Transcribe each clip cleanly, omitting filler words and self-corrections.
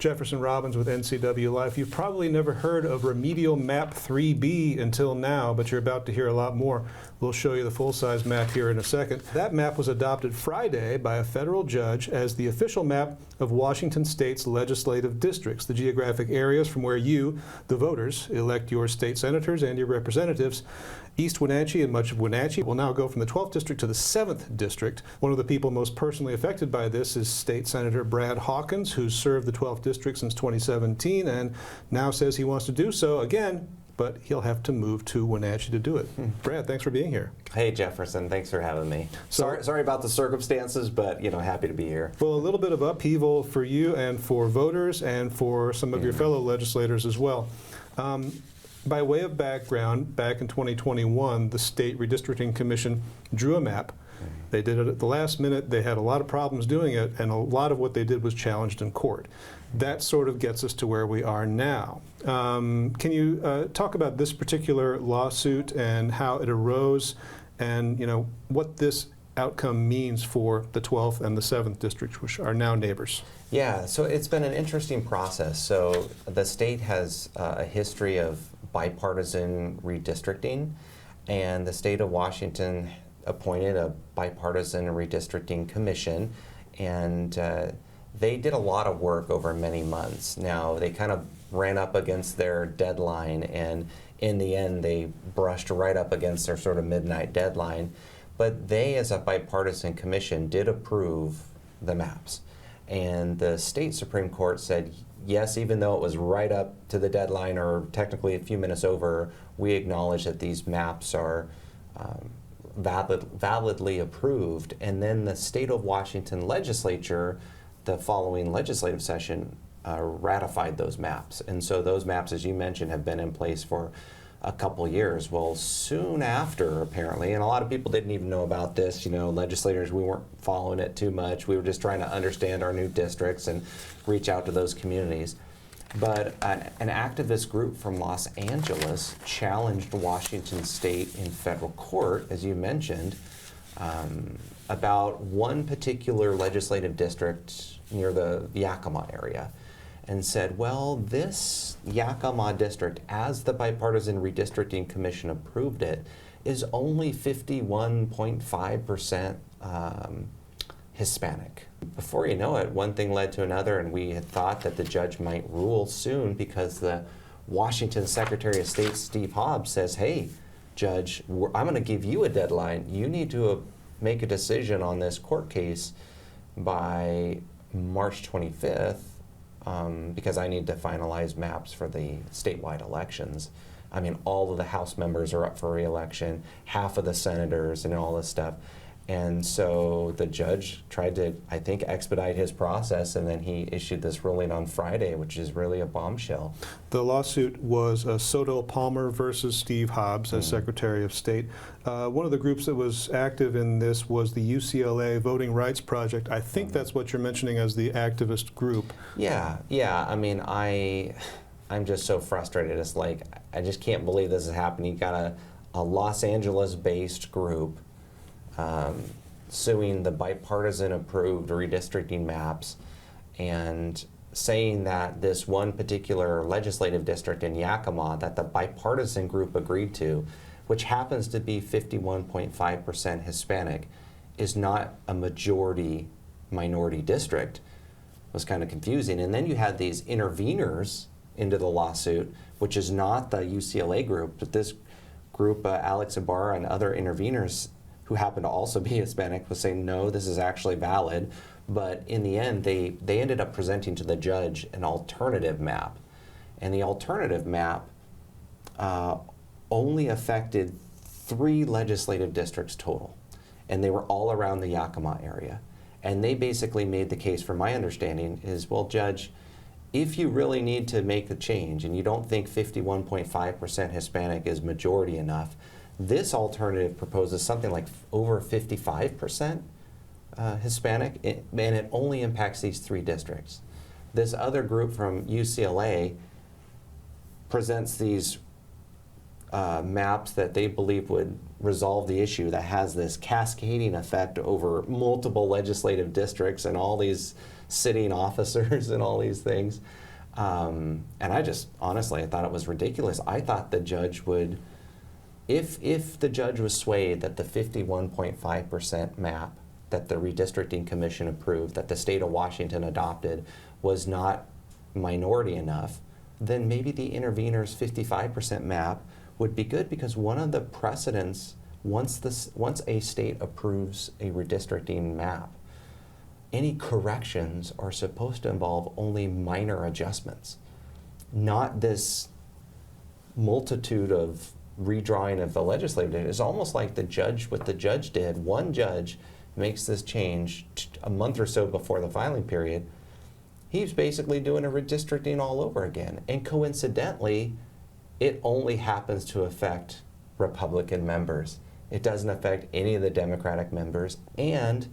Jefferson Robbins with NCW Life. You've probably never heard of Remedial Map 3B until now, but you're about to hear a lot more. We'll show you the full-size map here in a second. That map was adopted Friday by a federal judge as the official map of Washington State's legislative districts, the geographic areas from where you, the voters, elect your state senators and your representatives. East Wenatchee and much of Wenatchee will now go from the 12th district to the 7th district. One of the people most personally affected by this is State Senator Brad Hawkins, who's served the 12th district since 2017 and now says he wants to do so again, but he'll have to move to Wenatchee to do it. Brad, thanks for being here. Hey Jefferson, thanks for having me. Sorry about the circumstances, but happy to be here. Well, a little bit of upheaval for you and for voters and for some of your fellow legislators as well. By way of background, back in 2021, the State Redistricting Commission drew a map. They did it at the last minute. They had a lot of problems doing it, and a lot of what they did was challenged in court. That sort of gets us to where we are now. Can you talk about this particular lawsuit and how it arose, and what this outcome means for the 12th and the 7th districts, which are now neighbors? Yeah, so it's been an interesting process. So the state has a history of bipartisan redistricting, and the state of Washington appointed a bipartisan redistricting commission, and they did a lot of work over many months. Now, they kind of ran up against their deadline, and in the end, they brushed right up against their sort of midnight deadline. But they, as a bipartisan commission, did approve the maps. And the state Supreme Court said, yes, even though it was right up to the deadline or technically a few minutes over, we acknowledge that these maps are validly approved. And then the state of Washington legislature, the following legislative session, ratified those maps. And so those maps, as you mentioned, have been in place for a couple years. Well, soon after, apparently, and a lot of people didn't even know about this, legislators, we weren't following it too much. We were just trying to understand our new districts and reach out to those communities. But an activist group from Los Angeles challenged Washington State in federal court, as you mentioned, about one particular legislative district near the Yakima area, and said, well, this Yakima district, as the Bipartisan Redistricting Commission approved it, is only 51.5% Hispanic. Before you know it, one thing led to another, and we had thought that the judge might rule soon because the Washington Secretary of State, Steve Hobbs, says, hey, Judge, I'm going to give you a deadline. You need to make a decision on this court case by March 25th. Because I need to finalize maps for the statewide elections. I mean, all of the House members are up for re-election, half of the senators and all this stuff. And so the judge tried to, I think, expedite his process, and then he issued this ruling on Friday, which is really a bombshell. The lawsuit was Soto Palmer versus Steve Hobbs as Secretary of State. One of the groups that was active in this was the UCLA Voting Rights Project. I think that's what you're mentioning as the activist group. Yeah. I mean, I'm just so frustrated. It's like, I just can't believe this is happening. You got a Los Angeles-based group suing the bipartisan approved redistricting maps and saying that this one particular legislative district in Yakima that the bipartisan group agreed to, which happens to be 51.5% Hispanic, is not a majority minority district, was kind of confusing. And then you had these interveners into the lawsuit, which is not the UCLA group, but this group, Alex Ibarra and other interveners who happen to also be Hispanic, was saying, no, this is actually valid. But in the end, they ended up presenting to the judge an alternative map. And the alternative map only affected 3 legislative districts total. And they were all around the Yakima area. And they basically made the case, from my understanding, is, well, Judge, if you really need to make the change and you don't think 51.5% Hispanic is majority enough, this alternative proposes something like over 55% Hispanic, and it only impacts these 3 districts. This other group from UCLA presents these maps that they believe would resolve the issue, that has this cascading effect over multiple legislative districts and all these sitting officers and all these things. And I just, honestly, I thought it was ridiculous. I thought the judge would, if the judge was swayed that the 51.5% map that the Redistricting Commission approved, that the state of Washington adopted, was not minority enough, then maybe the intervener's 55% map would be good, because one of the precedents, once a state approves a redistricting map, any corrections are supposed to involve only minor adjustments, not this multitude of redrawing of the legislative data. It's almost like what the judge did. One judge makes this change a month or so before the filing period. He's basically doing a redistricting all over again. And coincidentally, it only happens to affect Republican members. It doesn't affect any of the Democratic members. And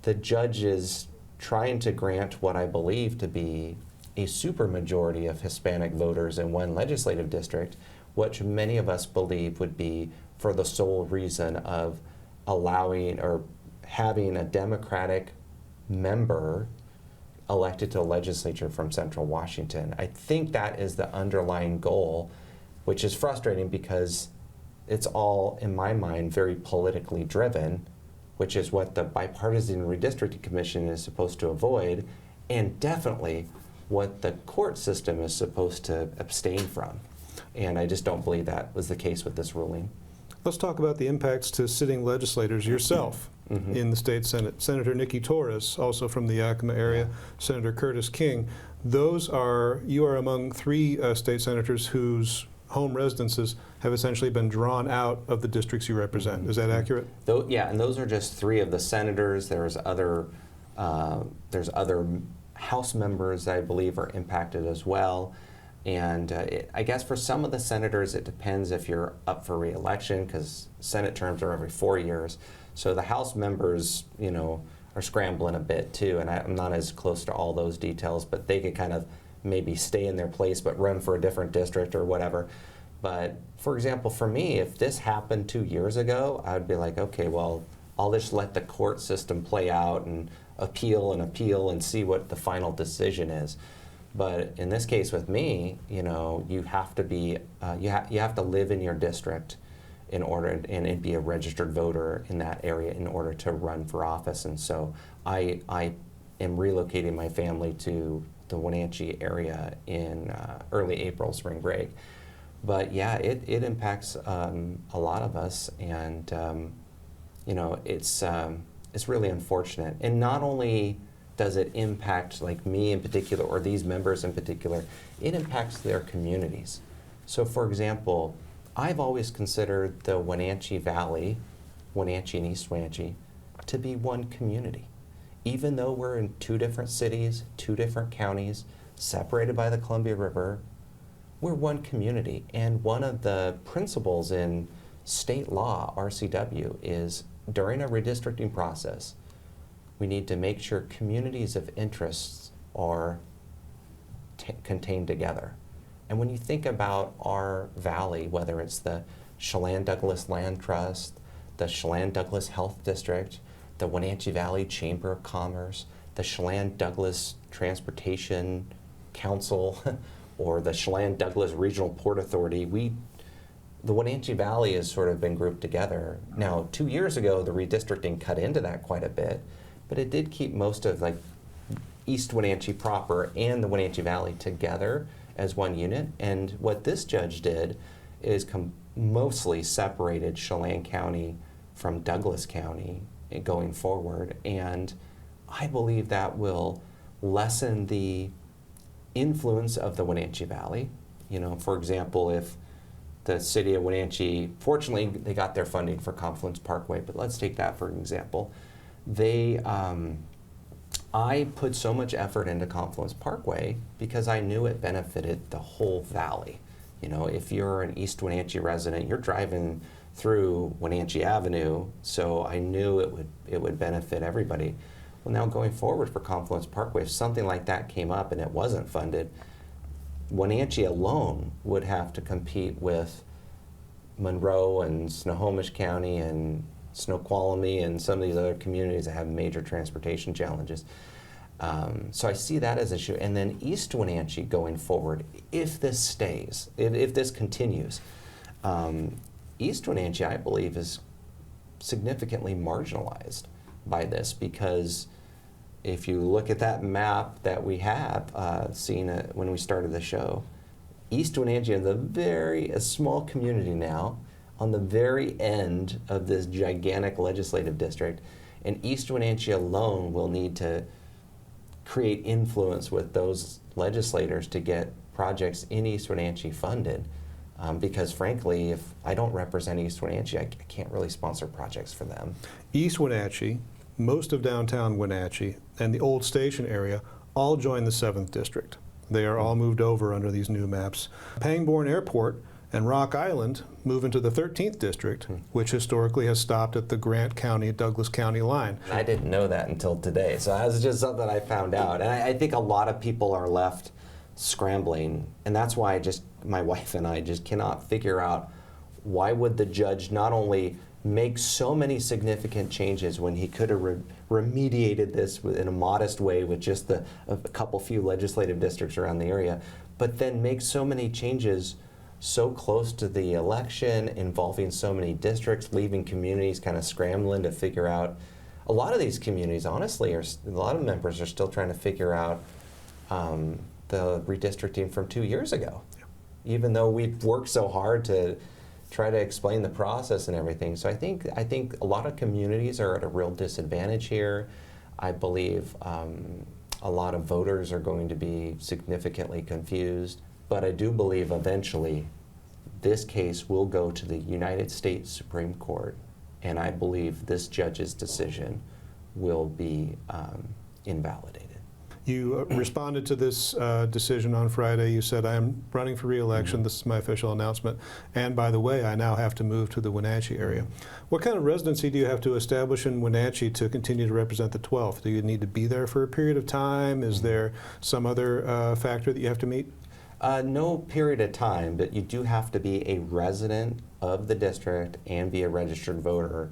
the judge is trying to grant what I believe to be a supermajority of Hispanic voters in one legislative district, which many of us believe would be for the sole reason of allowing or having a Democratic member elected to the legislature from Central Washington. I think that is the underlying goal, which is frustrating because it's all, in my mind, very politically driven, which is what the Bipartisan Redistricting Commission is supposed to avoid, and definitely what the court system is supposed to abstain from. And I just don't believe that was the case with this ruling. Let's talk about the impacts to sitting legislators yourself in the state Senate. Senator Nikki Torres, also from the Yakima area, Senator Curtis King. You are among three state senators whose home residences have essentially been drawn out of the districts you represent. Is that accurate? Yeah, and those are just three of the senators. There's other House members I believe are impacted as well. And I guess for some of the senators, it depends if you're up for re-election, because Senate terms are every 4 years. So the House members, are scrambling a bit too, and I'm not as close to all those details, but they could kind of maybe stay in their place but run for a different district or whatever. But for example, for me, if this happened 2 years ago, I would be like, okay, well, I'll just let the court system play out and appeal and see what the final decision is. But in this case with me, you have to be, you have to live in your district in order and be a registered voter in that area in order to run for office. And so I am relocating my family to the Wenatchee area in early April, spring break. But yeah, it impacts a lot of us, and it's really unfortunate. And not only does it impact like me in particular, or these members in particular, it impacts their communities. So for example, I've always considered the Wenatchee Valley, Wenatchee and East Wenatchee, to be one community. Even though we're in two different cities, two different counties, separated by the Columbia River, we're one community. And one of the principles in state law, RCW, is during a redistricting process, we need to make sure communities of interests are contained together. And when you think about our valley, whether it's the Chelan-Douglas Land Trust, the Chelan-Douglas Health District, the Wenatchee Valley Chamber of Commerce, the Chelan-Douglas Transportation Council, or the Chelan-Douglas Regional Port Authority, the Wenatchee Valley has sort of been grouped together. Now, 2 years ago, the redistricting cut into that quite a bit, but it did keep most of East Wenatchee proper and the Wenatchee Valley together as one unit. And what this judge did is mostly separated Chelan County from Douglas County going forward. And I believe that will lessen the influence of the Wenatchee Valley. For example, if the city of Wenatchee, fortunately, they got their funding for Confluence Parkway, but let's take that for an example. I put so much effort into Confluence Parkway because I knew it benefited the whole valley. If you're an East Wenatchee resident, you're driving through Wenatchee Avenue, so I knew it would benefit everybody. Well, now going forward for Confluence Parkway, if something like that came up and it wasn't funded, Wenatchee alone would have to compete with Monroe and Snohomish County and Snoqualmie and some of these other communities that have major transportation challenges. So I see that as an issue. And then East Wenatchee going forward, if this stays, if this continues, East Wenatchee, I believe, is significantly marginalized by this, because if you look at that map that we have seen when we started the show, East Wenatchee is a small community now on the very end of this gigantic legislative district, and East Wenatchee alone will need to create influence with those legislators to get projects in East Wenatchee funded. Because frankly, if I don't represent East Wenatchee, I can't really sponsor projects for them. East Wenatchee, most of downtown Wenatchee, and the old station area all join the 7th District. They are all moved over under these new maps. Pangbourne Airport and Rock Island move into the 13th District, which historically has stopped at the Grant County, Douglas County line. I didn't know that until today, so that was just something I found out. And I think a lot of people are left scrambling, and that's why my wife and I just cannot figure out why would the judge not only make so many significant changes when he could have remediated this in a modest way with just a couple few legislative districts around the area, but then make so many changes so close to the election, involving so many districts, leaving communities kind of scrambling to figure out. A lot of these communities, honestly, a lot of members are still trying to figure out the redistricting from 2 years ago, even though we've worked so hard to try to explain the process and everything. So I think a lot of communities are at a real disadvantage here. I believe a lot of voters are going to be significantly confused, but I do believe eventually this case will go to the United States Supreme Court, and I believe this judge's decision will be invalidated. You responded to this decision on Friday. You said, I am running for re-election. This is my official announcement. And by the way, I now have to move to the Wenatchee area. What kind of residency do you have to establish in Wenatchee to continue to represent the 12th? Do you need to be there for a period of time? Is there some other factor that you have to meet? No period of time, but you do have to be a resident of the district and be a registered voter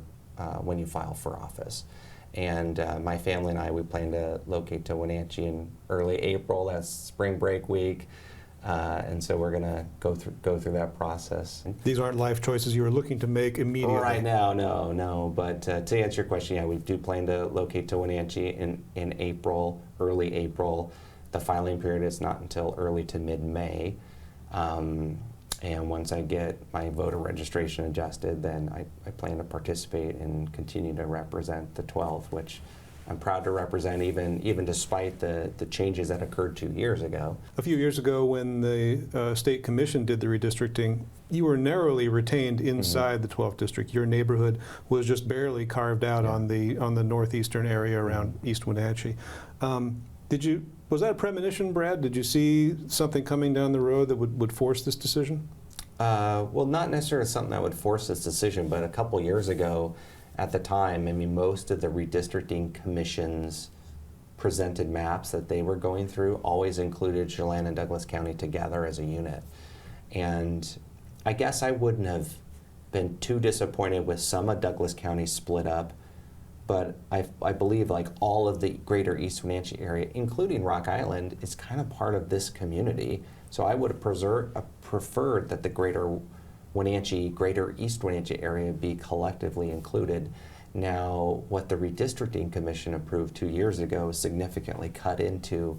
when you file for office. And my family and I, we plan to locate to Wenatchee in early April. That's spring break week, and so we're going to go through that process. These aren't life choices you are looking to make immediately. Right now, no. But to answer your question, yeah, we do plan to locate to Wenatchee in April, early April. The filing period is not until early to mid-May. And once I get my voter registration adjusted, then I plan to participate and continue to represent the 12th, which I'm proud to represent even despite the changes that occurred 2 years ago. A few years ago when the State Commission did the redistricting, you were narrowly retained inside the 12th District. Your neighborhood was just barely carved out on the northeastern area around East Wenatchee. Was that a premonition, Brad? Did you see something coming down the road that would force this decision? Well, not necessarily something that would force this decision, but a couple years ago, at the time, I mean, most of the redistricting commissions presented maps that they were going through always included Chelan and Douglas County together as a unit. And I guess I wouldn't have been too disappointed with some of Douglas County split up, but I believe like all of the greater East Wenatchee area, including Rock Island, is kind of part of this community. So I would have preferred that the greater East Wenatchee area be collectively included. Now, what the Redistricting Commission approved 2 years ago significantly cut into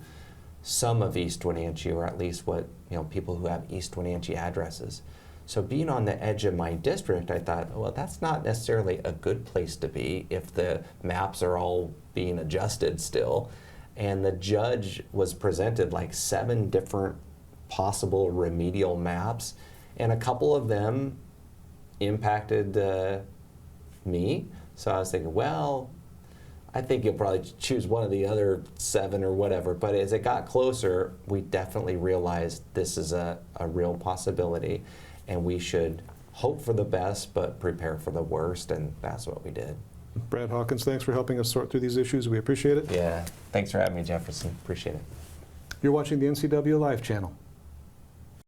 some of East Wenatchee, or at least what people who have East Wenatchee addresses. So being on the edge of my district, I thought, well, that's not necessarily a good place to be if the maps are all being adjusted still. And the judge was presented like 7 different possible remedial maps, and a couple of them impacted me. So I was thinking, well, I think you'll probably choose one of the other 7 or whatever. But as it got closer, we definitely realized this is a real possibility. And we should hope for the best, but prepare for the worst, and that's what we did. Brad Hawkins, thanks for helping us sort through these issues. We appreciate it. Yeah, thanks for having me, Jefferson. Appreciate it. You're watching the NCW Live channel.